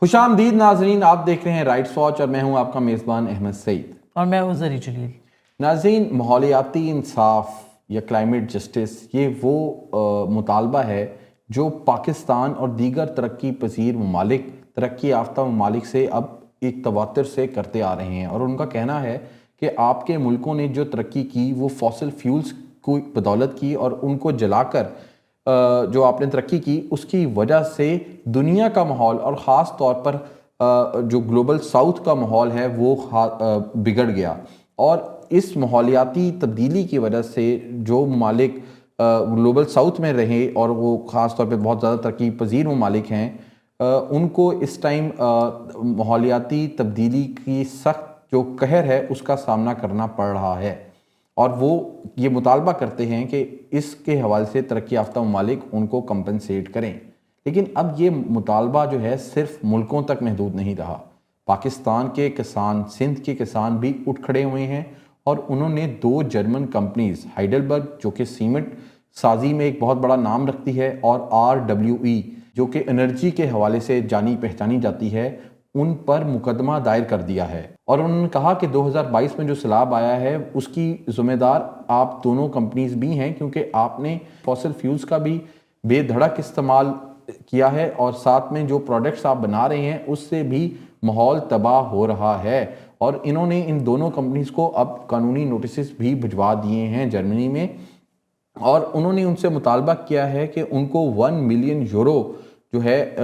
خوش آمدید ناظرین، آپ دیکھ رہے ہیں رائٹس واچ اور میں ہوں آپ کا میزبان احمد سعید اور میں ہوں زری جلیل۔ ناظرین، ماحولیاتی انصاف یا کلائمیٹ جسٹس یہ وہ مطالبہ ہے جو پاکستان اور دیگر ترقی پذیر ممالک، ترقی یافتہ ممالک سے اب ایک تواتر سے کرتے آ رہے ہیں، اور ان کا کہنا ہے کہ آپ کے ملکوں نے جو ترقی کی وہ فوسل فیولز کو بدولت کی، اور ان کو جلا کر جو آپ نے ترقی کی اس کی وجہ سے دنیا کا ماحول اور خاص طور پر جو گلوبل ساؤتھ کا ماحول ہے وہ بگڑ گیا۔ اور اس ماحولیاتی تبدیلی کی وجہ سے جو ممالک گلوبل ساؤتھ میں رہے اور وہ خاص طور پہ بہت زیادہ ترقی پذیر ممالک ہیں، ان کو اس ٹائم ماحولیاتی تبدیلی کی سخت جو قہر ہے اس کا سامنا کرنا پڑ رہا ہے، اور وہ یہ مطالبہ کرتے ہیں کہ اس کے حوالے سے ترقی یافتہ ممالک ان کو کمپنسیٹ کریں۔ لیکن اب یہ مطالبہ جو ہے صرف ملکوں تک محدود نہیں رہا، پاکستان کے کسان، سندھ کے کسان بھی اٹھ کھڑے ہوئے ہیں، اور انہوں نے 2 جرمن کمپنیز، ہائیڈلبرگ جو کہ سیمنٹ سازی میں ایک بہت بڑا نام رکھتی ہے، اور RWE جو کہ انرجی کے حوالے سے جانی پہچانی جاتی ہے، ان پر مقدمہ دائر کر دیا ہے۔ اور انہوں نے کہا کہ 2022 میں جو سیلاب آیا ہے اس کی ذمہ دار آپ دونوں کمپنیز بھی ہیں، کیونکہ آپ نے فوسل فیولز کا بھی بے دھڑک استعمال کیا ہے، اور ساتھ میں جو پروڈکٹس آپ بنا رہے ہیں اس سے بھی ماحول تباہ ہو رہا ہے۔ اور انہوں نے ان دونوں کمپنیز کو اب قانونی نوٹسز بھی بھجوا دیے ہیں جرمنی میں، اور انہوں نے ان سے مطالبہ کیا ہے کہ ان کو 1 ملین یورو جو ہے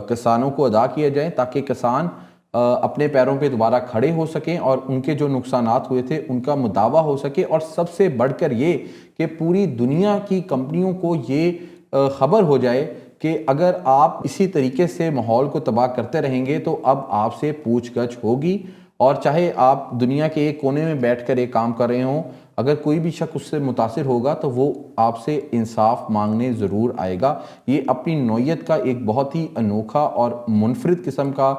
کسانوں کو ادا کیے جائیں، تاکہ کسان اپنے پیروں پہ دوبارہ کھڑے ہو سکیں اور ان کے جو نقصانات ہوئے تھے ان کا مداوع ہو سکے، اور سب سے بڑھ کر یہ کہ پوری دنیا کی کمپنیوں کو یہ خبر ہو جائے کہ اگر آپ اسی طریقے سے ماحول کو تباہ کرتے رہیں گے تو اب آپ سے پوچھ گچھ ہوگی، اور چاہے آپ دنیا کے ایک کونے میں بیٹھ کر ایک کام کر رہے ہوں، اگر کوئی بھی شخص اس سے متاثر ہوگا تو وہ آپ سے انصاف مانگنے ضرور آئے گا۔ یہ اپنی نوعیت کا ایک بہت ہی انوکھا اور منفرد قسم کا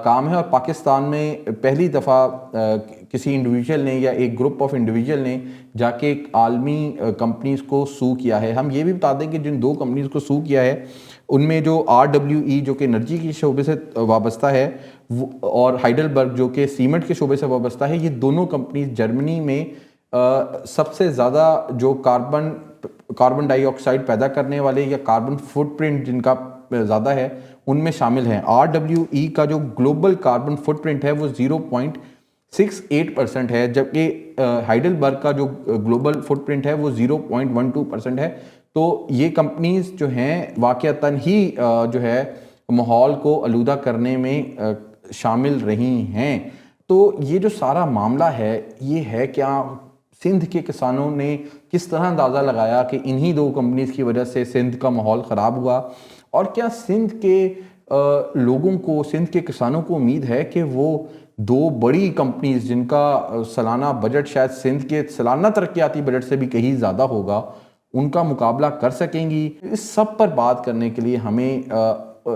کام ہے، اور پاکستان میں پہلی دفعہ کسی انڈیویجول نے یا ایک گروپ آف انڈیویجول نے جا کے عالمی کمپنیز کو سو کیا ہے۔ ہم یہ بھی بتا دیں کہ جن 2 کمپنیز کو سو کیا ہے ان میں جو RWE جو کہ انرجی کے شعبے سے وابستہ ہے، اور ہائیڈلبرگ جو کہ سیمنٹ کے شعبے سے وابستہ ہے، یہ دونوں کمپنیز جرمنی میں سب سے زیادہ جو کاربن ڈائی آکسائڈ پیدا کرنے والے یا کاربن فٹ پرنٹ جن کا زیادہ ہے ان میں شامل ہیں۔ RWE کا جو گلوبل کاربن فٹ پرنٹ ہے وہ 0.68% ہے، جبکہ ہائیڈلبرگ کا جو گلوبل فٹ پرنٹ ہے وہ 0.12% ہے۔ تو یہ کمپنیز جو ہیں واقعتاً ہی جو ہے ماحول کو آلودہ کرنے میں شامل رہی ہیں۔ تو یہ جو سارا معاملہ ہے یہ ہے کیا سندھ کے کسانوں نے کس طرح اندازہ لگایا کہ انہی 2 کمپنیز کی وجہ سے سندھ کا ماحول خراب ہوا، اور کیا سندھ کے لوگوں کو، سندھ کے کسانوں کو امید ہے کہ وہ 2 بڑی کمپنیز جن کا سالانہ بجٹ شاید سندھ کے سالانہ ترقیاتی بجٹ سے بھی کہیں زیادہ ہوگا ان کا مقابلہ کر سکیں گی؟ اس سب پر بات کرنے کے لیے ہمیں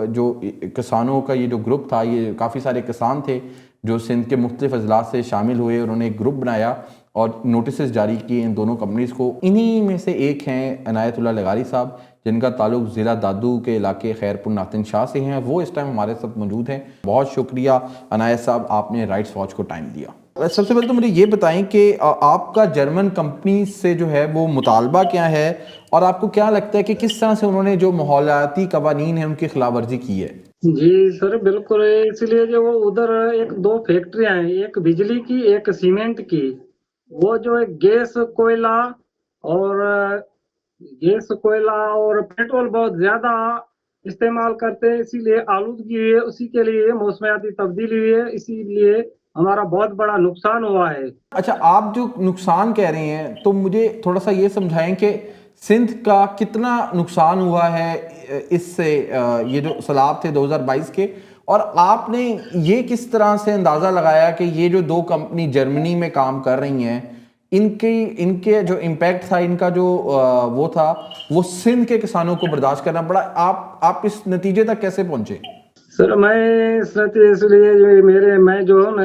جو کسانوں کا یہ جو گروپ تھا، یہ کافی سارے کسان تھے جو سندھ کے مختلف اضلاع سے شامل ہوئے، انہوں نے ایک گروپ بنایا اور نوٹسز جاری کیے ان دونوں کمپنیز کو۔ انہی میں سے ایک ہیں عنایت اللہ لغاری صاحب، جن کا تعلق ضلع دادو کے علاقے خیرپور ناتن شاہ سے ہیں، وہ اس ٹائم ہمارے ساتھ موجود ہیں۔ بہت شکریہ عنایت صاحب، آپ نے رائٹس واچ کو ٹائم دیا۔ سب سے پہلے تو مجھے یہ بتائیں کہ آپ کا جرمن کمپنی سے جو ہے وہ مطالبہ کیا ہے، اور آپ کو کیا لگتا ہے کہ کس طرح سے انہوں نے جو ماحولیاتی قوانین ہیں ان کی خلاف ورزی کی ہے؟ جی سر بالکل، اس لیے جو وہ ادھر 2 فیکٹریاں ہیں، ایک بجلی کی ایک سیمنٹ کی، وہ جو ہے گیس کوئلہ اور پیٹرول بہت زیادہ استعمال کرتے ہیں، اسی لیے آلودگی ہوئی ہے، اسی کے لیے موسمیاتی تبدیلی ہوئی ہے، اسی لیے ہمارا بہت بڑا نقصان ہوا ہے۔ اچھا، آپ جو نقصان کہہ رہے ہیں تو مجھے تھوڑا سا یہ سمجھائیں کہ سندھ کا کتنا نقصان ہوا ہے اس سے، یہ جو سیلاب تھے 2022 کے، اور آپ نے یہ کس طرح سے اندازہ لگایا کہ یہ جو 2 کمپنی جرمنی میں کام کر رہی ہیں ان کے جو امپیکٹ تھا، ان کا جو وہ تھا، وہ سندھ کے کسانوں کو برداشت کرنا پڑا؟ آپ اس نتیجے تک کیسے پہنچے؟ سر میں اس لیے میں جو ہوں نا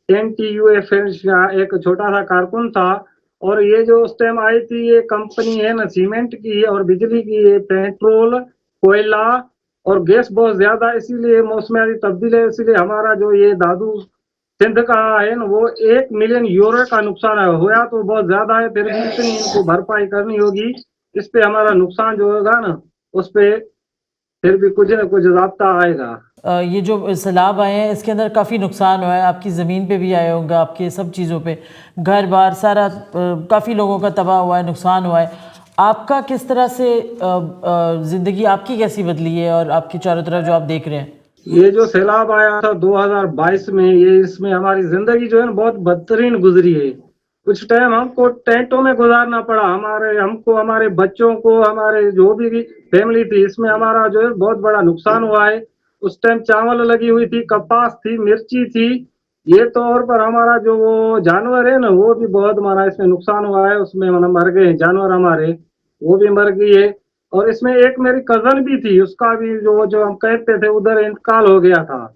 NTUF کا ایک چھوٹا سا کارکن تھا، اور یہ جو اس ٹائم آئی تھی یہ کمپنی ہے نا سیمنٹ کی اور بجلی کی، یہ پیٹرول، کوئلہ اور گیس بہت زیادہ ہے، اسی لیے موسمیاتی تبدیلی ہے، اسی لیے ہمارا جو یہ دادو سندھ کا ہے نا وہ 1 ملین یورو کا نقصان ہے، ہوا تو بہت زیادہ ہے، پھر بھی اتنی ان کو بھرپائی کرنی ہوگی، اس پہ ہمارا نقصان جو ہوگا نا اس پہ پھر بھی کچھ نہ کچھ ضابطہ آئے گا۔ یہ جو سیلاب آئے ہیں اس کے اندر کافی نقصان ہوا ہے، آپ کی زمین پہ بھی آیا ہوگا، آپ کے سب چیزوں پہ، گھر بار سارا کافی لوگوں کا تباہ ہوا ہے، نقصان ہوا ہے۔ آپ کا کس طرح سے زندگی آپ کی کیسی بدلی ہے اور آپ کی چاروں طرف جو آپ دیکھ رہے ہیں؟ یہ جو سیلاب آیا تھا 2022 میں، اس میں ہماری زندگی جو ہے نا بہت بدترین گزری ہے۔ کچھ ٹائم ہم کو ٹینٹوں میں گزارنا پڑا، ہم کو، ہمارے بچوں کو، ہمارے جو بھی فیملی تھی، اس میں ہمارا جو ہے بہت بڑا نقصان ہوا ہے۔ اس ٹائم چاول لگی ہوئی تھی، کپاس تھی، مرچی تھی، یہ طور پر ہمارا جو وہ جانور ہے نا وہ بھی بہت ہمارا اس میں نقصان ہوا ہے، اس میں مر گئے جانور ہمارے، وہ بھی مر گئی ہے۔ اور اس میں ایک میری کزن بھی تھی، اس کا بھی جو ہم کہتے تھے ادھر انتقال ہو گیا تھا۔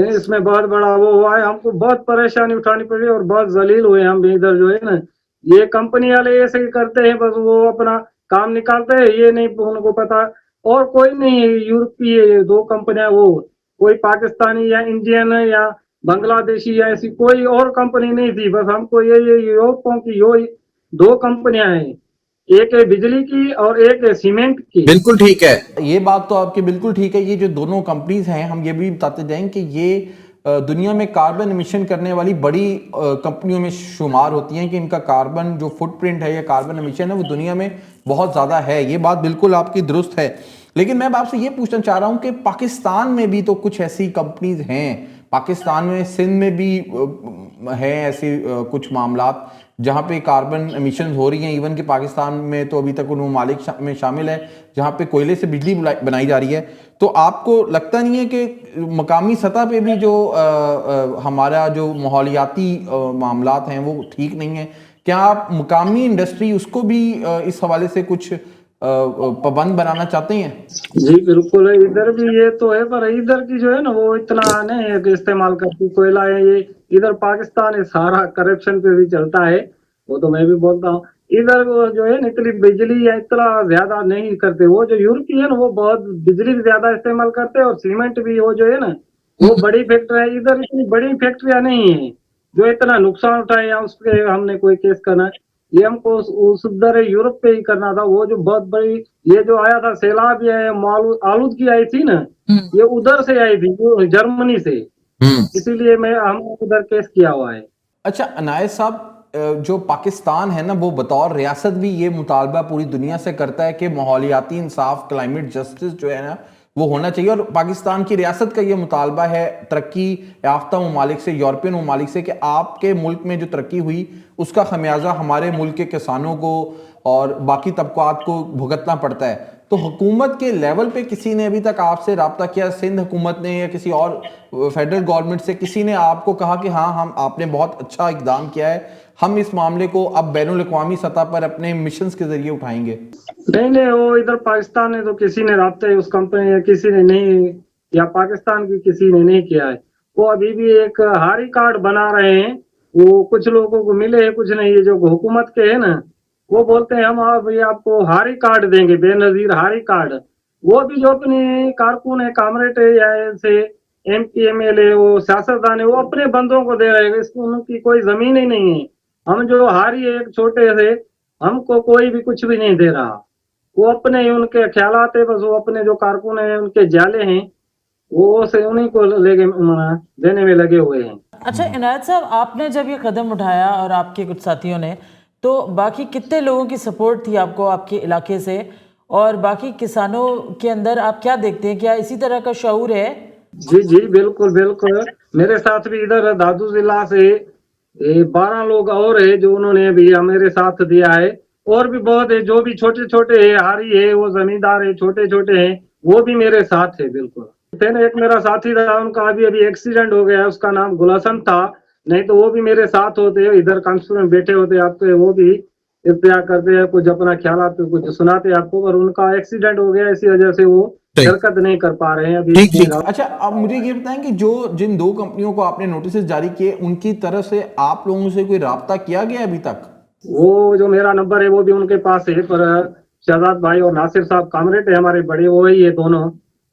اس میں بہت بڑا وہ ہوا ہے، ہم کو بہت پریشانی اٹھانی پڑی اور بہت ذلیل ہوئے ہم بھی ادھر جو ہے نا۔ یہ کمپنی والے ایسے ہی کرتے ہیں، بس وہ اپنا کام نکالتے ہیں، یہ نہیں ان کو پتا۔ اور کوئی نہیں ہے یورپی، یہ 2 کمپنیاں، وہ کوئی پاکستانی یا انڈین یا بنگلہ دیشی یا ایسی کوئی اور کمپنی نہیں تھی، بس ہم کو یہ یورپوں کی 2 کمپنیاں ہیں، ایک ہے بجلی کی اور ایک ہے سیمنٹ کی۔ بالکل ٹھیک ہے، یہ بات تو آپ کی بالکل ٹھیک ہے۔ یہ جو دونوں کمپنیز ہیں، ہم یہ بھی بتاتے جائیں کہ یہ دنیا میں کاربن امیشن کرنے والی بڑی کمپنیوں میں شمار ہوتی ہیں، کہ ان کا کاربن جو فٹ پرنٹ ہے یا کاربن امیشن ہے وہ دنیا میں بہت زیادہ ہے۔ یہ بات بالکل آپ کی درست ہے، لیکن میں آپ سے یہ پوچھنا چاہ رہا ہوں کہ پاکستان میں بھی تو کچھ ایسی کمپنیز ہیں، پاکستان میں سندھ میں بھی ہیں ایسے کچھ معاملات جہاں پہ کاربن امیشنز ہو رہی ہیں، ایون کہ پاکستان میں تو ابھی تک ان ممالک میں شامل ہے جہاں پہ کوئلے سے بجلی بنائی جا رہی ہے۔ تو آپ کو لگتا نہیں ہے کہ مقامی سطح پہ بھی جو ہمارا جو ماحولیاتی معاملات ہیں وہ ٹھیک نہیں ہیں؟ کیا آپ مقامی انڈسٹری اس کو بھی اس حوالے سے کچھ پابند بنانا چاہتے ہیں؟ جی بالکل ہے، ادھر بھی یہ تو ہے، پر ادھر کی جو ہے نا وہ اتنا نہیں ہے کہ استعمال کرتی کوئلہ ہے، یہ ادھر پاکستان ہے سارا کرپشن پہ بھی چلتا ہے، وہ تو میں بھی بولتا ہوں۔ ادھر وہ جو ہے نا اتنی بجلی یا اتنا زیادہ نہیں کرتے، وہ جو یورپی ہے نا وہ بہت بجلی بھی زیادہ استعمال کرتے ہیں، اور سیمنٹ بھی وہ جو ہے نا وہ بڑی فیکٹری ہے، ادھر اتنی بڑی فیکٹریاں نہیں ہیں جو اتنا نقصان اٹھائے یا اس پہ ہم نے کوئی کیس کرنا ہے۔ یہ ہم کو اس ادھر یورپ پہ ہی کرنا تھا، وہ جو بہت بڑی یہ جو آیا تھا سیلاب یا آلودگی آئی تھی نا، یہ ادھر سے آئی تھی، جرمنی سے، اسی لیے ہم ادھر کیس کیا ہوا ہے۔ اچھا عنایت صاحب، جو پاکستان ہے نا وہ بطور ریاست بھی یہ مطالبہ پوری دنیا سے کرتا ہے کہ ماحولیاتی انصاف، کلائمیٹ جسٹس جو ہے نا وہ ہونا چاہیے، اور پاکستان کی ریاست کا یہ مطالبہ ہے ترقی یافتہ ممالک سے، یورپین ممالک سے، کہ آپ کے ملک میں جو ترقی ہوئی اس کا خمیازہ ہمارے ملک کے کسانوں کو اور باقی طبقات کو بھگتنا پڑتا ہے۔ تو حکومت کے لیول پہ کسی نے ابھی تک آپ سے رابطہ کیا، سندھ حکومت نے یا کسی اور فیڈرل گورنمنٹ سے کسی نے آپ کو کہا کہ ہاں آپ نے بہت اچھا اقدام کیا ہے، ہم اس معاملے کو اب بین الاقوامی سطح پر اپنے مشنز کے ذریعے اٹھائیں گے؟ نہیں، وہ ادھر پاکستان نے تو کسی نے رابطہ اس کمپنی یا کسی نے نہیں، یا پاکستان کی کسی نے نہیں کیا ہے۔ وہ ابھی بھی ایک ہاری کارڈ بنا رہے ہیں، وہ کچھ لوگوں کو ملے ہیں کچھ نہیں، یہ جو حکومت کے ہے نا وہ بولتے ہیں ہم آپ کو ہاری کارڈ دیں گے، بے نظیر ہاری کارڈ۔ وہ بھی جو اپنے کارکن ہے، کامریڈ ہے یا ایسے M P M L A, وہ سیاستدان ہے، وہ اپنے بندوں کو دے رہے ہیں، اس کو ان کی کوئی زمین ہی نہیں ہے۔ ہم جو ہاری ایک چھوٹے سے، ہم کو کوئی بھی کچھ بھی نہیں دے رہا، وہ اپنے ان کے خیالات ہے، بس وہ اپنے جو کارکن ہیں ان کے جالے ہیں وہ سے انہیں کو دینے میں لگے ہوئے ہیں۔ اچھا عنایت صاحب، آپ نے جب یہ قدم اٹھایا اور آپ کے کچھ ساتھیوں نے، تو باقی کتنے لوگوں کی سپورٹ تھی آپ کو آپ کے علاقے سے، اور باقی کسانوں کے اندر آپ کیا دیکھتے ہیں، کیا اسی طرح کا شعور ہے؟ جی بالکل بالکل، میرے ساتھ بھی ادھر دادو ضلع سے 12 لوگ اور ہیں جو انہوں نے بھی میرے ساتھ دیا ہے، اور بھی بہت ہے جو بھی چھوٹے چھوٹے ہیں، ہاری ہے، وہ زمیندار ہے، چھوٹے چھوٹے ہیں، وہ بھی میرے ساتھ ہے بالکل۔ پھر ایک میرا ساتھی تھا، ان کا ابھی ایکسیڈنٹ ہو گیا، اس کا نام گلشن تھا، نہیں تو وہ بھی میرے ساتھ ہوتے، ادھر کانسول میں بیٹھے ہوتے آپ کے، وہ بھی ارتیا کرتے ہیں، کچھ اپنا خیالات کچھ سناتے آپ کو، اور ان کا ایکسیڈنٹ ہو گیا، اسی وجہ سے وہ شرکت نہیں کر پا رہے ہیں ابھی۔ اچھا اب مجھے یہ بتائیں کہ جن 2 کمپنیوں کو آپ نے نوٹسز جاری کیے، ان کی طرف سے آپ لوگوں سے کوئی رابطہ کیا گیا ابھی تک؟ وہ جو میرا نمبر ہے وہ بھی ان کے پاس ہے، پر شہزاد بھائی اور ناصر صاحب کامریڈ ہے ہمارے بڑے، وہی ہے دونوں،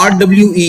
RWE?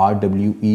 RWE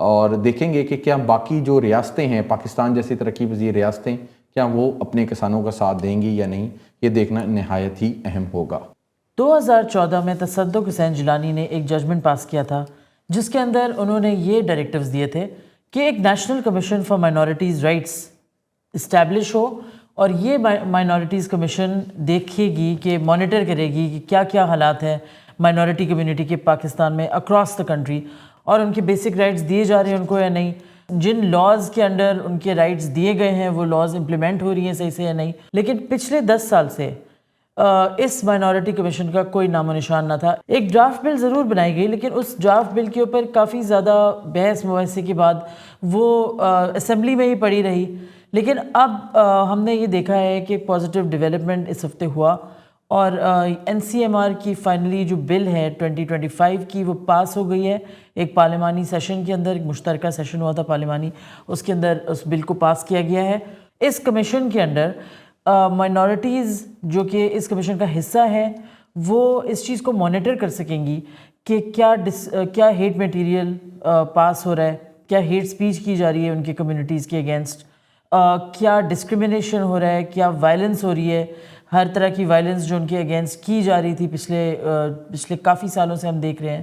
اور دیکھیں گے کہ کیا باقی جو ریاستیں ہیں پاکستان جیسی ترقی پذیر ریاستیں کیا وہ اپنے کسانوں کا ساتھ دیں گی یا نہیں، یہ دیکھنا نہایت ہی اہم ہوگا۔ 2014 میں تصدق حسین جیلانی نے ایک ججمنٹ پاس کیا تھا جس کے اندر انہوں نے یہ ڈائریکٹیوز دیے تھے کہ ایک national commission for minorities rights establish ہو، اور یہ مائنورٹیز کمیشن دیکھے گی کہ مانیٹر کرے گی کہ کیا کیا حالات ہیں مائنورٹی کمیونٹی کے پاکستان میں اکراس دا کنٹری، اور ان کے بیسک رائٹس دیے جا رہے ہیں ان کو یا نہیں، جن لاز کے انڈر ان کے رائٹس دیے گئے ہیں وہ لاز امپلیمنٹ ہو رہی ہیں صحیح سے یا نہیں۔ لیکن پچھلے 10 سال سے اس مائنورٹی کمیشن کا کوئی نام و نشان نہ تھا۔ ایک ڈرافٹ بل ضرور بنائی گئی، لیکن اس ڈرافٹ بل کے اوپر کافی زیادہ بحث مباحثے کے بعد وہ اسمبلی میں ہی پڑی رہی۔ لیکن اب ہم نے یہ دیکھا ہے کہ پازیٹیو ڈیولپمنٹ اس ہفتے ہوا، اور NCMR کی فائنلی جو بل ہے 2025 کی وہ پاس ہو گئی ہے ایک پارلیمانی سیشن کے اندر، ایک مشترکہ سیشن ہوا تھا پارلیمانی، اس کے اندر اس بل کو پاس کیا گیا ہے۔ اس کمیشن کے اندر مائنورٹیز جو کہ اس کمیشن کا حصہ ہے وہ اس چیز کو مانیٹر کر سکیں گی کہ کیا ہیٹ میٹیریل پاس ہو رہا ہے، کیا ہیٹ سپیچ کی جا رہی ہے ان کی کمیونٹیز کے اگینسٹ، کیا ڈسکریمنیشن ہو رہا ہے، کیا وائلنس ہو رہی ہے، ہر طرح کی وائلنس جو ان کے اگینسٹ کی جا رہی تھی پچھلے کافی سالوں سے ہم دیکھ رہے ہیں،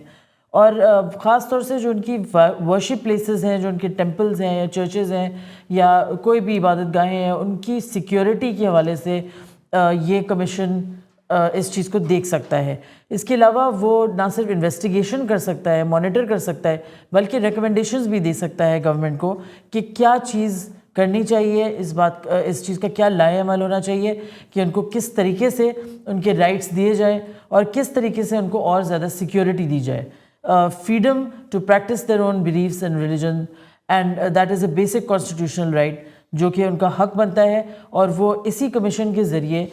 اور خاص طور سے جو ان کی ورشپ پلیسز ہیں، جو ان کے ٹیمپلز ہیں یا چرچز ہیں یا کوئی بھی عبادت گاہیں ہیں، ان کی سیکیورٹی کے حوالے سے یہ کمیشن اس چیز کو دیکھ سکتا ہے۔ اس کے علاوہ وہ نہ صرف انویسٹیگیشن کر سکتا ہے، مانیٹر کر سکتا ہے، بلکہ ریکمنڈیشنز بھی دے سکتا ہے گورنمنٹ کو کہ کیا چیز کرنی چاہیے، اس چیز کا کیا لائحہ عمل ہونا چاہیے کہ ان کو کس طریقے سے ان کے رائٹس دیے جائیں اور کس طریقے سے ان کو اور زیادہ سیکیورٹی دی جائے۔ freedom to practice their own beliefs and religion, and that is a basic constitutional right جو کہ ان کا حق بنتا ہے، اور وہ اسی کمیشن کے ذریعے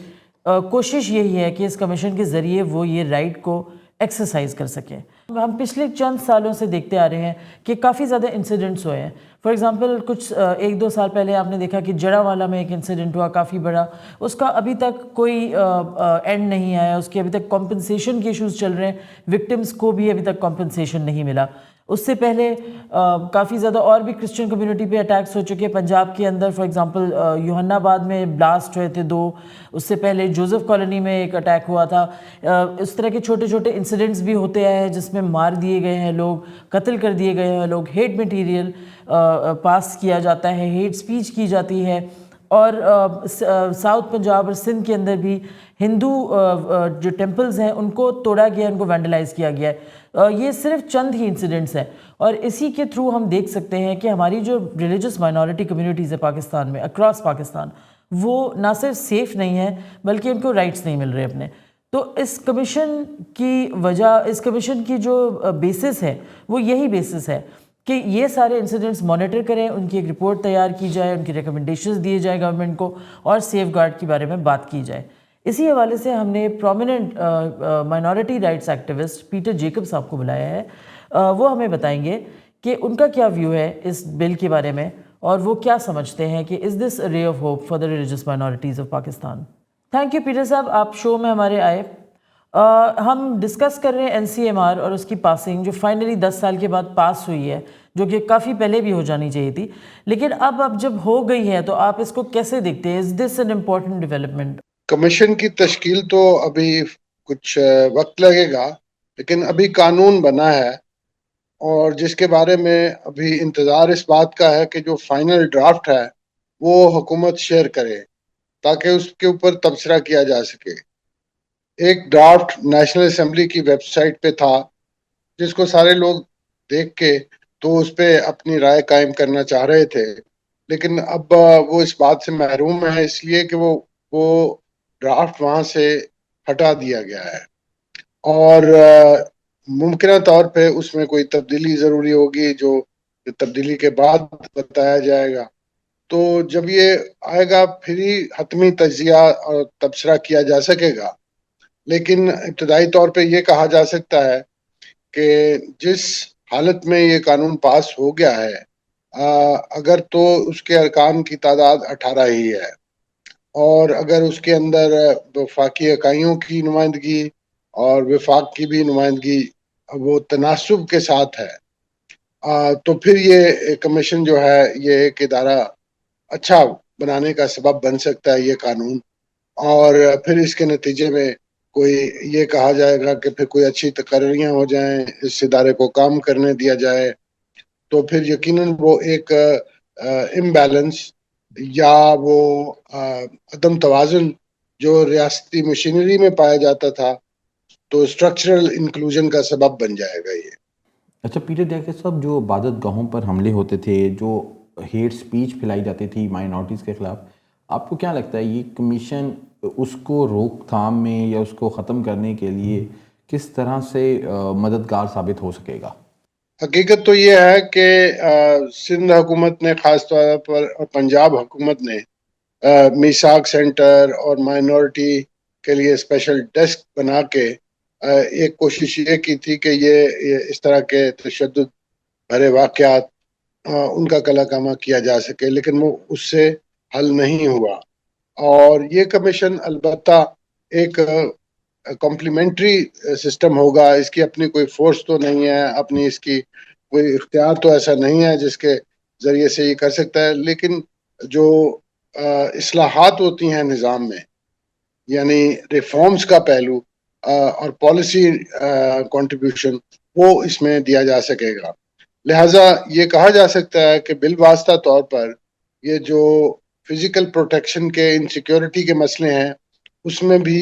کوشش یہی ہے کہ اس کمیشن کے ذریعے وہ یہ رائٹ کو ایکسرسائز کر سکیں۔ ہم پچھلے چند سالوں سے دیکھتے آ رہے ہیں کہ کافی زیادہ انسیڈنٹس ہوئے ہیں۔ فار ایگزامپل کچھ 1-2 سال پہلے آپ نے دیکھا کہ جڑاوالا میں ایک انسیڈنٹ ہوا کافی بڑا، اس کا ابھی تک کوئی اینڈ نہیں آیا، اس کے ابھی تک کمپنسیشن کے ایشوز چل رہے ہیں، وکٹمز کو بھی ابھی تک کمپنسیشن نہیں ملا۔ اس سے پہلے کافی زیادہ اور بھی کرسچن کمیونٹی پہ اٹیکس ہو چکے پنجاب کے اندر، فار ایگزامپل یوحنا آباد میں بلاسٹ ہوئے تھے 2، اس سے پہلے جوزف کالونی میں ایک اٹیک ہوا تھا۔ اس طرح کے چھوٹے چھوٹے انسیڈنٹس بھی ہوتے آئے ہیں جس میں مار دیے گئے ہیں لوگ، قتل کر دیے گئے ہیں لوگ، ہیٹ میٹیریل پاس کیا جاتا ہے، ہیٹ سپیچ کی جاتی ہے، اور ساؤتھ پنجاب اور سندھ کے اندر بھی ہندو جو ٹیمپلز ہیں ان کو توڑا گیا، ان کو وینڈلائز کیا گیا ہے۔ یہ صرف چند ہی انسیڈنٹس ہیں، اور اسی کے تھرو ہم دیکھ سکتے ہیں کہ ہماری جو ریلیجس مائنورٹی کمیونٹیز ہے پاکستان میں، اکراس پاکستان، وہ نہ صرف سیف نہیں ہے بلکہ ان کو رائٹس نہیں مل رہے اپنے۔ تو اس کمیشن کی وجہ، اس کمیشن کی جو بیسس ہے وہ یہی بیسس ہے کہ یہ سارے انسیڈنٹس مانیٹر کریں، ان کی ایک رپورٹ تیار کی جائے، ان کی ریکمنڈیشنز دیے جائے گورنمنٹ کو، اور سیف گارڈ کے بارے میں بات کی جائے۔ اسی حوالے سے ہم نے prominent minority rights activist Peter Jacob صاحب کو بلایا ہے، وہ ہمیں بتائیں گے کہ ان کا کیا ویو ہے اس بل کے بارے میں، اور وہ کیا سمجھتے ہیں کہ از دس اے رے of hope for the religious minorities of Pakistan. Thank you Peter صاحب، آپ شو میں ہمارے آئے۔ ہم ڈسکس کر رہے ہیں NCMR اور اس کی پاسنگ جو فائنلی 10 سال کے بعد پاس ہوئی ہے، جو کہ کافی پہلے بھی ہو جانی چاہیے تھی، لیکن اب جب ہو گئی ہے تو آپ اس کو کیسے دیکھتے ہیں؟ از دس این امپورٹنٹ ڈیولپمنٹ؟ کمیشن کی تشکیل تو ابھی کچھ وقت لگے گا، لیکن ابھی قانون بنا ہے، اور جس کے بارے میں ابھی انتظار اس بات کا ہے کہ جو فائنل ڈرافٹ ہے وہ حکومت شیئر کرے تاکہ اس کے اوپر تبصرہ کیا جا سکے۔ ایک ڈرافٹ نیشنل اسمبلی کی ویب سائٹ پہ تھا جس کو سارے لوگ دیکھ کے تو اس پہ اپنی رائے قائم کرنا چاہ رہے تھے، لیکن اب وہ اس بات سے محروم ہے اس لیے کہ وہ ڈرافٹ وہاں سے ہٹا دیا گیا ہے، اور ممکنہ طور پہ اس میں کوئی تبدیلی ضروری ہوگی جو تبدیلی کے بعد بتایا جائے گا۔ تو جب یہ آئے گا پھر ہی حتمی تجزیہ اور تبصرہ کیا جا سکے گا، لیکن ابتدائی طور پہ یہ کہا جا سکتا ہے کہ جس حالت میں یہ قانون پاس ہو گیا ہے، اگر تو اس کے ارکان کی تعداد 18 ہی ہے، اور اگر اس کے اندر وفاقی اکائیوں کی نمائندگی اور وفاق کی بھی نمائندگی وہ تناسب کے ساتھ ہے، تو پھر یہ کمیشن جو ہے یہ ایک ادارہ اچھا بنانے کا سبب بن سکتا ہے یہ قانون، اور پھر اس کے نتیجے میں کوئی یہ کہا جائے گا کہ پھر کوئی اچھی تقرریاں ہو جائیں، اس ادارے کو کام کرنے دیا جائے، تو پھر یقیناً وہ ایک امبیلنس یا وہ عدم توازن جو ریاستی مشینری میں پایا جاتا تھا تو اسٹرکچرل انکلوژن کا سبب بن جائے گا یہ۔ اچھا پیٹر ڈیکر صاحب، جو عبادت گاہوں پر حملے ہوتے تھے، جو ہیٹ سپیچ پھیلائی جاتی تھی مائنورٹیز کے خلاف، آپ کو کیا لگتا ہے یہ کمیشن اس کو روک تھام میں یا اس کو ختم کرنے کے لیے کس طرح سے مددگار ثابت ہو سکے گا؟ حقیقت تو یہ ہے کہ سندھ حکومت نے خاص طور پر اور پنجاب حکومت نے میثاق سینٹر اور مائنورٹی کے لیے اسپیشل ڈیسک بنا کے ایک کوشش یہ کی تھی کہ یہ اس طرح کے تشدد بھرے واقعات ان کا کلا کامہ کیا جا سکے، لیکن وہ اس سے حل نہیں ہوا۔ اور یہ کمیشن البتہ ایک کمپلیمنٹری سسٹم ہوگا، اس کی اپنی کوئی فورس تو نہیں ہے، اپنی اس کی کوئی اختیار تو ایسا نہیں ہے جس کے ذریعے سے یہ کر سکتا ہے، لیکن جو اصلاحات ہوتی ہیں نظام میں، یعنی ریفارمز کا پہلو اور پالیسی کنٹریبیوشن، وہ اس میں دیا جا سکے گا۔ لہٰذا یہ کہا جا سکتا ہے کہ بالواسطہ طور پر یہ جو فزیکل پروٹیکشن کے انسیکیورٹی کے مسئلے ہیں اس میں بھی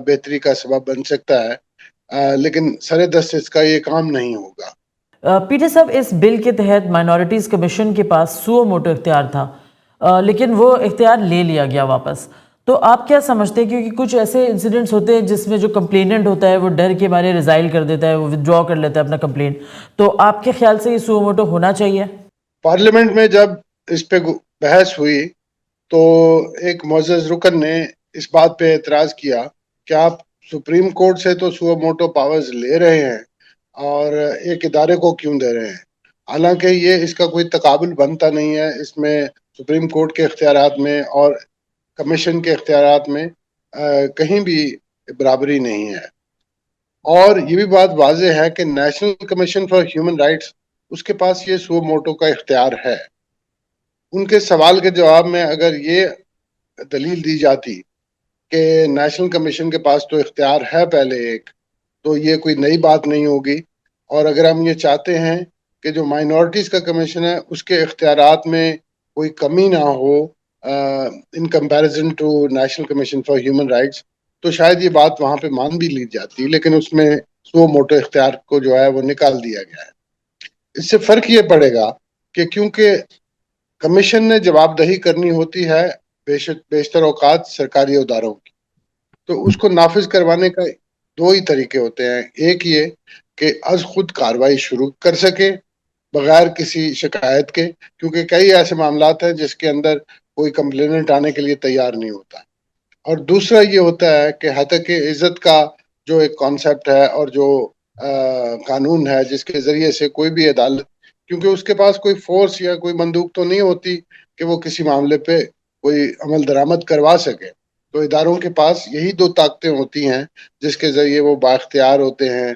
بہتری کا سبب بن سکتا ہے، لیکن سر دست اس کا یہ کام نہیں ہوگا۔ پیٹر صاحب، اس بل کے تحت مائنورٹیز کمیشن کے پاس سو موٹو اختیار تھا، لیکن وہ اختیار لے لیا گیا واپس، تو آپ کیا سمجھتے ہیں؟ کیونکہ کچھ ایسے انسیڈنٹس ہوتے ہیں جس میں جو کمپلیننٹ ہوتا ہے وہ ڈر کے مارے ریزائل کر دیتا ہے، وہ ودرا کر لیتا ہے اپنا کمپلینٹ، تو آپ کے خیال سے یہ سو موٹو ہونا چاہیے؟ پارلیمنٹ میں جب اس پہ بحث ہوئی تو ایک معزز رکن نے اس بات پہ اعتراض کیا کہ آپ سپریم کورٹ سے تو سو موٹو پاورز لے رہے ہیں اور ایک ادارے کو کیوں دے رہے ہیں؟ حالانکہ یہ اس کا کوئی تقابل بنتا نہیں ہے، اس میں سپریم کورٹ کے اختیارات میں اور کمیشن کے اختیارات میں کہیں بھی برابری نہیں ہے۔ اور یہ بھی بات واضح ہے کہ national commission for human rights, اس کے پاس یہ سو موٹو کا اختیار ہے۔ ان کے سوال کے جواب میں اگر یہ دلیل دی جاتی کہ نیشنل کمیشن کے پاس تو اختیار ہے پہلے ایک، تو یہ کوئی نئی بات نہیں ہوگی، اور اگر ہم یہ چاہتے ہیں کہ جو مائنورٹیز کا کمیشن ہے اس کے اختیارات میں کوئی کمی نہ ہو in comparison to national commission for human rights, تو شاید یہ بات وہاں پہ مان بھی لی جاتی، لیکن اس میں سو موٹو اختیار کو جو ہے وہ نکال دیا گیا ہے۔ اس سے فرق یہ پڑے گا کہ کیونکہ کمیشن نے جواب دہی کرنی ہوتی ہے بیشتر اوقات سرکاری اداروں کی، تو اس کو نافذ کروانے کا دو ہی طریقے ہوتے ہیں۔ ایک یہ کہ از خود کارروائی شروع کر سکے بغیر کسی شکایت کے، کیونکہ کئی ایسے معاملات ہیں جس کے اندر کوئی کمپلیننٹ آنے کے لیے تیار نہیں ہوتا، اور دوسرا یہ ہوتا ہے کہ حقیق عزت کا جو ایک کانسیپٹ ہے اور جو قانون ہے جس کے ذریعے سے کوئی بھی عدالت، کیونکہ اس کے پاس کوئی فورس یا کوئی بندوق تو نہیں ہوتی کہ وہ کسی معاملے پہ کوئی عمل درآمد کروا سکے، تو اداروں کے پاس یہی دو طاقتیں ہوتی ہیں جس کے ذریعے وہ بااختیار ہوتے ہیں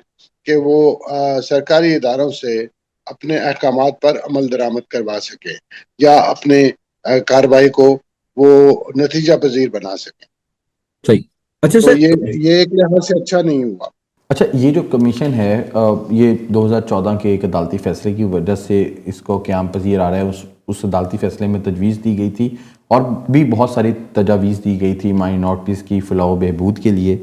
کہ وہ سرکاری اداروں سے اپنے احکامات پر عمل درآمد کروا سکے یا اپنے کارروائی کو وہ نتیجہ پذیر بنا سکے۔ صحیح۔ اچھا تو سر، یہ ایک لحاظ سے اچھا نہیں ہوا۔ اچھا، یہ جو کمیشن ہے یہ 2014 کے ایک عدالتی فیصلے کی وجہ سے اس کو قیام پذیر آ رہا ہے۔ اس عدالتی فیصلے میں تجویز دی گئی تھی اور بھی بہت ساری تجاویز دی گئی تھی مائنورٹیز کی فلاح و بہبود کے لیے،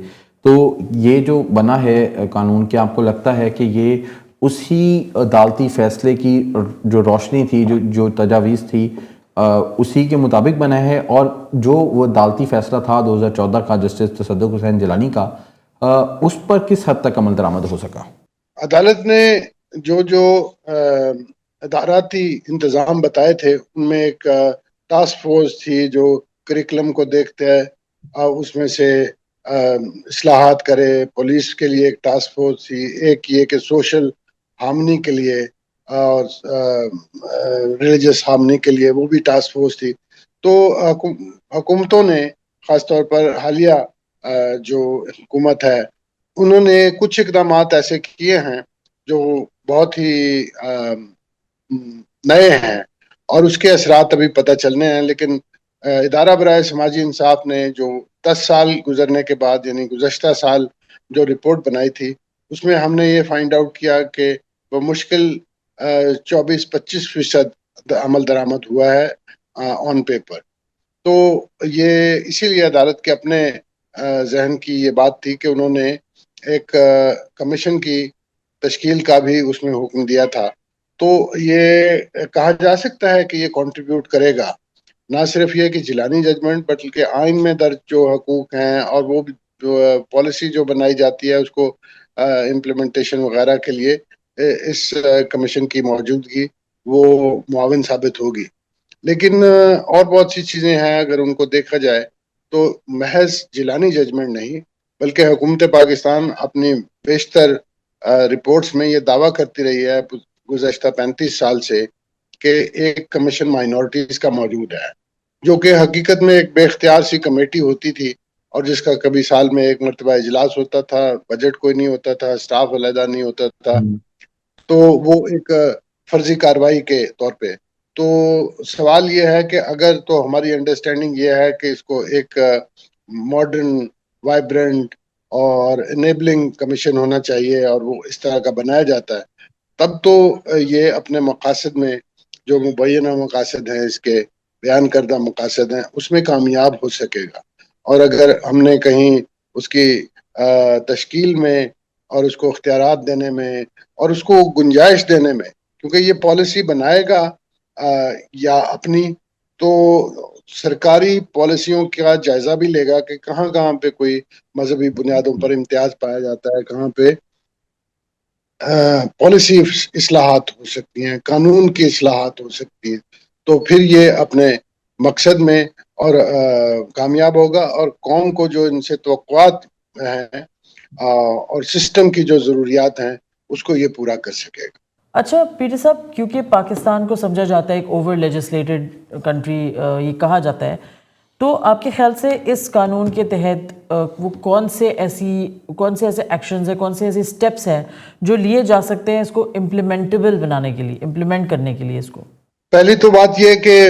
تو یہ جو بنا ہے قانون، کیا آپ کو لگتا ہے کہ یہ اسی عدالتی فیصلے کی جو روشنی تھی، جو تجاویز تھی، اسی کے مطابق بنا ہے، اور جو وہ عدالتی فیصلہ تھا 2014 کا جسٹس تصدق حسین جیلانی کا، اس پر کس حد تک عمل درآمد ہو سکا؟ عدالت نے جو اداراتی انتظام بتائے تھے ان میں ایک ٹاسک فورس تھی جو کریکلم کو دیکھتے ہے، اس میں سے اصلاحات کرے، پولیس کے لیے ایک ٹاسک فورس تھی، ایک یہ کہ سوشل ہارمنی کے لیے اور ریلیجس ہارمنی کے لیے وہ بھی ٹاسک فورس تھی۔ تو حکومتوں نے خاص طور پر حالیہ جو حکومت ہے انہوں نے کچھ اقدامات ایسے کیے ہیں جو بہت ہی نئے ہیں اور اس کے اثرات ابھی پتہ چلنے ہیں، لیکن ادارہ برائے سماجی انصاف نے جو 10 سال گزرنے کے بعد یعنی گزشتہ سال جو رپورٹ بنائی تھی اس میں ہم نے یہ فائنڈ آؤٹ کیا کہ وہ مشکل 24-25% عمل درآمد ہوا ہے آن پیپر. تو یہ اسی لیے عدالت کے اپنے ذہن کی یہ بات تھی کہ انہوں نے ایک کمیشن کی تشکیل کا بھی اس میں حکم دیا تھا. تو یہ کہا جا سکتا ہے کہ یہ کنٹریبیوٹ کرے گا نہ صرف یہ کہ جیلانی ججمنٹ بلکہ آئین میں درج جو حقوق ہیں اور وہ جو پالیسی جو بنائی جاتی ہے اس کو امپلیمنٹیشن وغیرہ کے لیے اس کمیشن کی موجودگی وہ معاون ثابت ہوگی. لیکن اور بہت سی چیزیں ہیں اگر ان کو دیکھا جائے تو محض جیلانی ججمنٹ نہیں بلکہ حکومت پاکستان اپنی بیشتر رپورٹس میں یہ دعویٰ کرتی رہی ہے گزشتہ 35 سال سے کہ ایک کمیشن مائنورٹیز کا موجود ہے، جو کہ حقیقت میں ایک بے اختیار سی کمیٹی ہوتی تھی اور جس کا کبھی سال میں ایک مرتبہ اجلاس ہوتا تھا، بجٹ کوئی نہیں ہوتا تھا، سٹاف علیحدہ نہیں ہوتا تھا، تو وہ ایک فرضی کارروائی کے طور پہ. تو سوال یہ ہے کہ اگر تو ہماری انڈرسٹینڈنگ یہ ہے کہ اس کو ایک ماڈرن وائبرنٹ اور انیبلنگ کمیشن ہونا چاہیے اور وہ اس طرح کا بنایا جاتا ہے، تب تو یہ اپنے مقاصد میں جو مبینہ مقاصد ہیں، اس کے بیان کردہ مقاصد ہیں، اس میں کامیاب ہو سکے گا. اور اگر ہم نے کہیں اس کی تشکیل میں اور اس کو اختیارات دینے میں اور اس کو گنجائش دینے میں، کیونکہ یہ پالیسی بنائے گا یا اپنی تو سرکاری پالیسیوں کا جائزہ بھی لے گا کہ کہاں کہاں پہ کوئی مذہبی بنیادوں پر امتیاز پایا جاتا ہے، کہاں پہ پالیسی اصلاحات ہو سکتی ہیں، قانون کی اصلاحات ہو سکتی ہیں. تو پھر یہ اپنے مقصد میں اور کامیاب ہوگا اور قوم کو جو ان سے توقعات ہیں اور سسٹم کی جو ضروریات ہیں اس کو یہ پورا کر سکے گا. اچھا پیٹر صاحب، کیونکہ پاکستان کو سمجھا جاتا ہے ایک اوور لیجسلیٹڈ کنٹری، یہ کہا جاتا ہے، تو آپ کے خیال سے اس قانون کے تحت وہ کون سے ایسے ایکشنز ہیں، کون سے ایسے سٹیپس ہیں جو لیے جا سکتے ہیں اس کو امپلیمنٹیبل بنانے کے لیے، امپلیمنٹ کرنے کے لیے اس کو؟ پہلی تو بات یہ کہ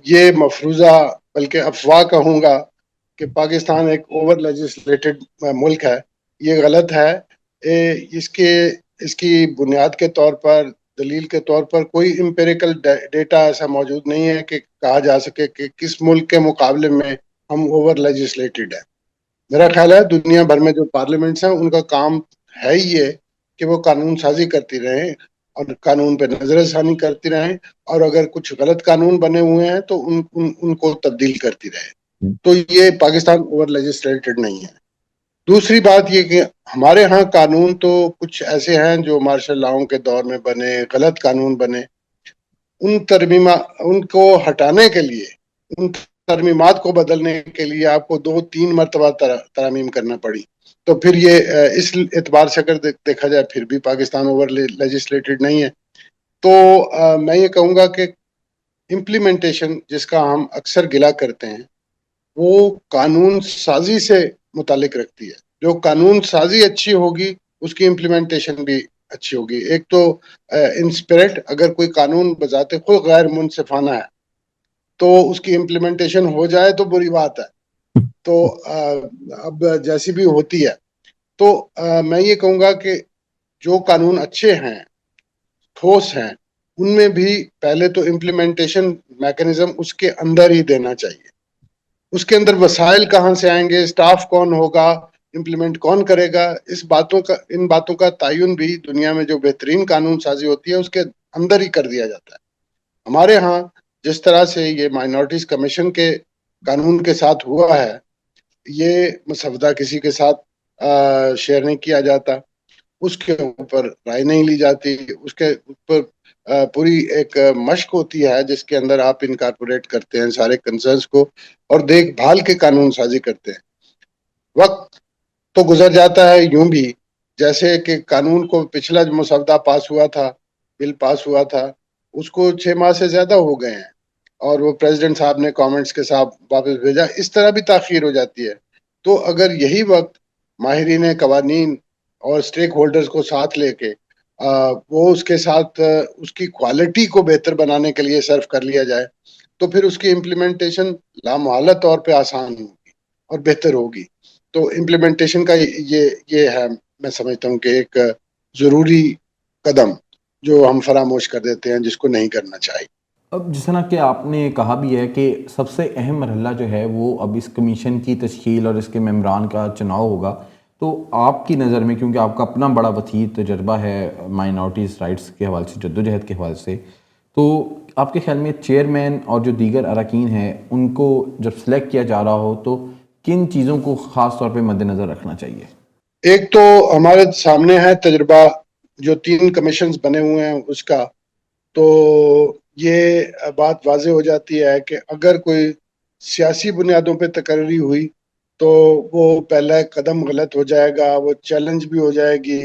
یہ مفروضہ بلکہ افواہ کہوں گا کہ پاکستان ایک اوور لیجسلیٹڈ ملک ہے، یہ غلط ہے. اس کی بنیاد کے طور پر، دلیل کے طور پر کوئی امپیریکل ڈیٹا ایسا موجود نہیں ہے کہ کہا جا سکے کہ کس ملک کے مقابلے میں ہم اوور لیجسلیٹڈ ہیں. میرا خیال ہے دنیا بھر میں جو پارلیمنٹس ہیں ان کا کام ہے ہی یہ کہ وہ قانون سازی کرتی رہیں اور قانون پہ نظر ثانی کرتی رہیں، اور اگر کچھ غلط قانون بنے ہوئے ہیں تو ان کو تبدیل کرتی رہے. تو یہ پاکستان اوور لیجسلیٹڈ نہیں ہے. دوسری بات یہ کہ ہمارے ہاں قانون تو کچھ ایسے ہیں جو مارشل لاؤں کے دور میں بنے، غلط قانون بنے، ان کو ہٹانے کے لیے، ان ترمیمات کو بدلنے کے لیے آپ کو 2-3 مرتبہ ترامیم کرنا پڑی. تو پھر یہ اس اعتبار سے اگر دیکھا جائے پھر بھی پاکستان اوور لیجسلیٹڈ نہیں ہے. تو میں یہ کہوں گا کہ امپلیمنٹیشن جس کا ہم اکثر گلا کرتے ہیں وہ قانون سازی سے متعلق رکھتی ہے. جو قانون سازی اچھی ہوگی اس کی امپلیمنٹیشن بھی اچھی ہوگی. ایک تو انسپیرٹ، اگر کوئی قانون بذات خود غیر منصفانہ ہے تو اس کی امپلیمنٹیشن ہو جائے تو بری بات ہے، تو اب جیسی بھی ہوتی ہے. تو میں یہ کہوں گا کہ جو قانون اچھے ہیں، ٹھوس ہیں، ان میں بھی پہلے تو امپلیمنٹیشن میکنزم اس کے اندر ہی دینا چاہیے. اس کے اندر وسائل کہاں سے آئیں گے، سٹاف کون ہوگا، امپلیمنٹ کون کرے گا، ان باتوں کا تعین بھی دنیا میں جو بہترین قانون سازی ہوتی ہے اس کے اندر ہی کر دیا جاتا ہے. ہمارے ہاں جس طرح سے یہ مائنورٹیز کمیشن کے قانون کے ساتھ ہوا ہے، یہ مسودہ کسی کے ساتھ شیئر نہیں کیا جاتا، اس کے اوپر رائے نہیں لی جاتی، اس کے اوپر پوری ایک مشق ہوتی ہے جس کے اندر آپ انکارپوریٹ کرتے ہیں سارے کنسرنز کو اور دیکھ بھال کے قانون سازی کرتے ہیں. وقت تو گزر جاتا ہے یوں بھی جیسے کہ قانون کو پچھلا جو مسودہ پاس ہوا تھا، بل پاس ہوا تھا، اس کو 6 ماہ سے زیادہ ہو گئے ہیں اور وہ پریزیڈنٹ صاحب نے کامنٹس کے ساتھ واپس بھیجا. اس طرح بھی تاخیر ہو جاتی ہے. تو اگر یہی وقت ماہرین قوانین اور سٹیک ہولڈرز کو ساتھ لے کے وہ اس کے ساتھ اس کی کوالٹی کو بہتر بنانے کے لیے صرف کر لیا جائے تو پھر اس کی امپلیمنٹیشن لامحالہ طور پہ آسان ہوگی اور بہتر ہوگی. تو امپلیمنٹیشن کا یہ ہے، میں سمجھتا ہوں کہ ایک ضروری قدم جو ہم فراموش کر دیتے ہیں، جس کو نہیں کرنا چاہیے. اب جس طرح کہ آپ نے کہا بھی ہے کہ سب سے اہم مرحلہ جو ہے وہ اب اس کمیشن کی تشکیل اور اس کے ممبران کا چناؤ ہوگا، تو آپ کی نظر میں، کیونکہ آپ کا اپنا بڑا وسیع تجربہ ہے مائنورٹیز رائٹس کے حوالے سے، جدوجہد کے حوالے سے، تو آپ کے خیال میں چیئرمین اور جو دیگر اراکین ہیں ان کو جب سلیکٹ کیا جا رہا ہو تو کن چیزوں کو خاص طور پہ مد نظر رکھنا چاہیے؟ ایک تو ہمارے سامنے ہے تجربہ جو 3 کمیشنز بنے ہوئے ہیں اس کا، تو یہ بات واضح ہو جاتی ہے کہ اگر کوئی سیاسی بنیادوں پہ تقرری ہوئی تو وہ پہلا قدم غلط ہو جائے گا، وہ چیلنج بھی ہو جائے گی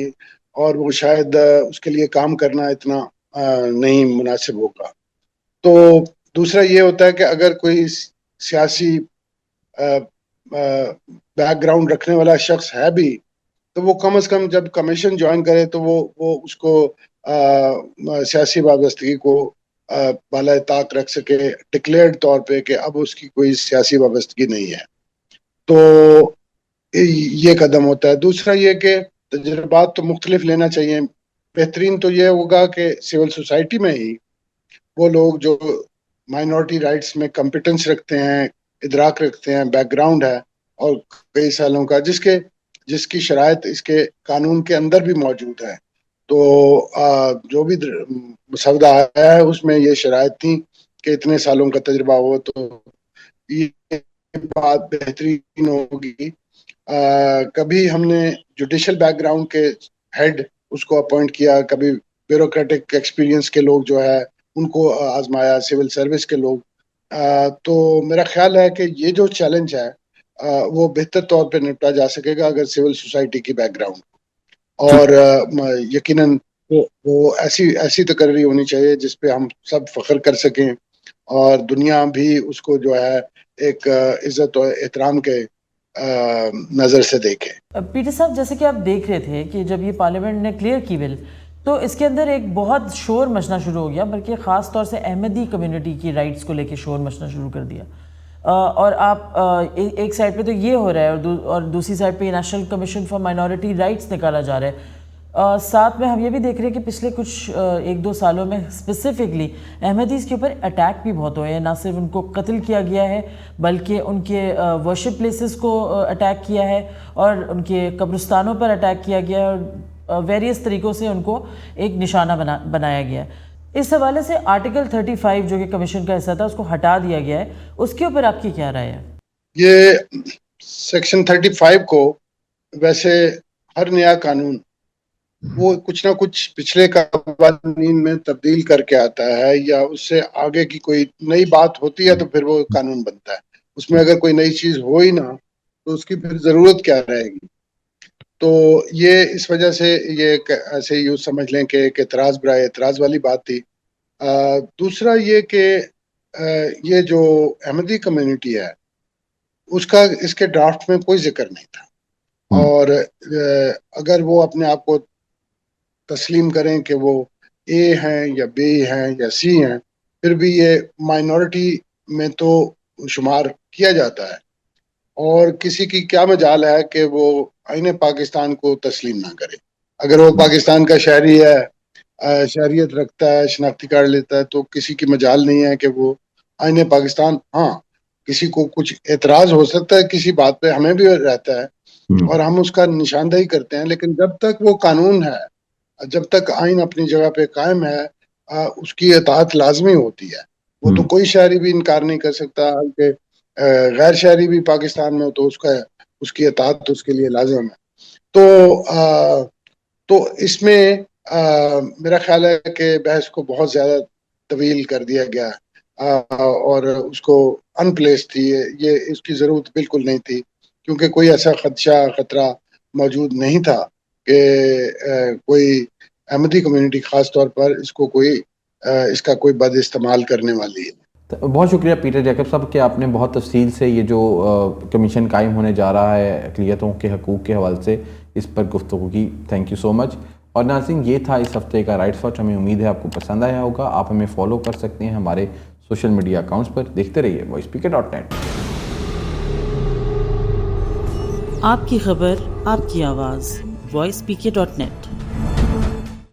اور وہ شاید اس کے لیے کام کرنا اتنا نہیں مناسب ہوگا. تو دوسرا یہ ہوتا ہے کہ اگر کوئی سیاسی بیک گراؤنڈ رکھنے والا شخص ہے بھی تو وہ کم از کم جب کمیشن جوائن کرے تو وہ اس کو سیاسی وابستگی کو بالائے طاق رکھ سکے ڈکلیئرڈ طور پہ کہ اب اس کی کوئی سیاسی وابستگی نہیں ہے. تو یہ قدم ہوتا ہے. دوسرا یہ کہ تجربات تو مختلف لینا چاہیے. بہترین تو یہ ہوگا کہ سول سوسائٹی میں ہی وہ لوگ جو مائنورٹی رائٹس میں کمپیٹنس رکھتے ہیں، ادراک رکھتے ہیں، بیک گراؤنڈ ہے اور کئی سالوں کا، جس کی شرائط اس کے قانون کے اندر بھی موجود ہے. تو جو بھی مسودہ آیا ہے اس میں یہ شرائط تھیں کہ اتنے سالوں کا تجربہ ہو، تو یہ بات بہترین ہوگی. کبھی ہم نے جوڈیشل بیک گراؤنڈ کے ہیڈ اس کو اپوائنٹ کیا، کبھی بیوروکریٹک ایکسپیرینس کے لوگ جو ہے ان کو آزمایا، سول سروس کے لوگ. تو میرا خیال ہے کہ یہ جو چیلنج ہے وہ بہتر طور پہ نپٹا جا سکے گا اگر سول سوسائٹی کی بیک گراؤنڈ، اور یقیناً وہ ایسی تقرری ہونی چاہیے جس پہ ہم سب فخر کر سکیں اور دنیا بھی اس کو جو ہے ایک عزت و احترام کے نظر سے دیکھے. پیٹر صاحب، جیسے کہ آپ دیکھ رہے تھے کہ جب یہ پارلیمنٹ نے کلیئر کی بل تو اس کے اندر ایک بہت شور مچنا شروع ہو گیا، بلکہ خاص طور سے احمدی کمیونٹی کی رائٹس کو لے کے شور مچنا شروع کر دیا. اور آپ ایک سائڈ پہ تو یہ ہو رہا ہے اور دوسری سائڈ پہ national commission for minority rights نکالا جا رہا ہے. ساتھ میں ہم یہ بھی دیکھ رہے ہیں کہ پچھلے کچھ 1-2 سالوں میں اسپیسیفکلی احمدیز کے اوپر اٹیک بھی بہت ہوئے ہیں. نہ صرف ان کو قتل کیا گیا ہے بلکہ ان کے ورشپ پلیسز کو اٹیک کیا ہے اور ان کے قبرستانوں پر اٹیک کیا گیا ہے اور ویریس طریقوں سے ان کو ایک نشانہ بنایا گیا ہے. اس حوالے سے آرٹیکل 35 جو کہ کمیشن کا حصہ تھا اس کو ہٹا دیا گیا ہے، اس کے اوپر آپ کی کیا رائے ہے؟ یہ سیکشن 35 کو ویسے ہر نیا قانون وہ کچھ نہ کچھ پچھلے قوانین میں تبدیل کر کے آتا ہے، یا اس سے آگے کی کوئی نئی بات ہوتی ہے تو پھر وہ قانون بنتا ہے. اس میں اگر کوئی نئی چیز ہو ہی نہ تو اس کی پھر ضرورت کیا رہے گی. تو یہ اس وجہ سے یہ ایسے یوں سمجھ لیں کہ ایک اعتراض برائے اعتراض والی بات تھی. دوسرا یہ کہ یہ جو احمدی کمیونٹی ہے اس کے ڈرافٹ میں کوئی ذکر نہیں تھا، اور اگر وہ اپنے آپ کو تسلیم کریں کہ وہ اے ہیں یا بی ہیں یا سی ہیں، پھر بھی یہ مائنورٹی میں تو شمار کیا جاتا ہے، اور کسی کی کیا مجال ہے کہ وہ آئین پاکستان کو تسلیم نہ کرے. اگر وہ پاکستان کا شہری ہے، شہریت رکھتا ہے، شناختی کارڈ لیتا ہے، تو کسی کی مجال نہیں ہے کہ وہ آئین پاکستان. ہاں، کسی کو کچھ اعتراض ہو سکتا ہے کسی بات پہ، ہمیں بھی رہتا ہے اور ہم اس کا نشاندہی کرتے ہیں، لیکن جب تک وہ قانون ہے، جب تک آئین اپنی جگہ پہ قائم ہے، اس کی اطاعت لازمی ہوتی ہے. وہ تو کوئی شہری بھی انکار نہیں کر سکتا کہ غیر شہری بھی پاکستان میں ہو تو اس کی اطاعت اس کے لیے لازم ہے. تو اس میں میرا خیال ہے کہ بحث کو بہت زیادہ طویل کر دیا گیا اور اس کو ان پلیس تھی. یہ اس کی ضرورت بالکل نہیں تھی، کیونکہ کوئی ایسا خطرہ موجود نہیں تھا کہ کوئی احمدی کمیونٹی خاص طور پر اس کا کوئی بد استعمال کرنے والی ہے. بہت شکریہ پیٹر جیکب صاحب کہ آپ نے بہت تفصیل سے یہ جو کمیشن قائم ہونے جا رہا ہے اقلیتوں کے حقوق کے حوالے سے اس پر گفتگو کی. تھینک یو سو مچ. اور ناظرین یہ تھا اس ہفتے کا رائٹس واچ. ہمیں امید ہے آپ کو پسند آیا ہوگا. آپ ہمیں فالو کر سکتے ہیں ہمارے سوشل میڈیا اکاؤنٹس پر. دیکھتے رہیے voicepk.net. آپ کی خبر آپ کی آواز voicepk.net.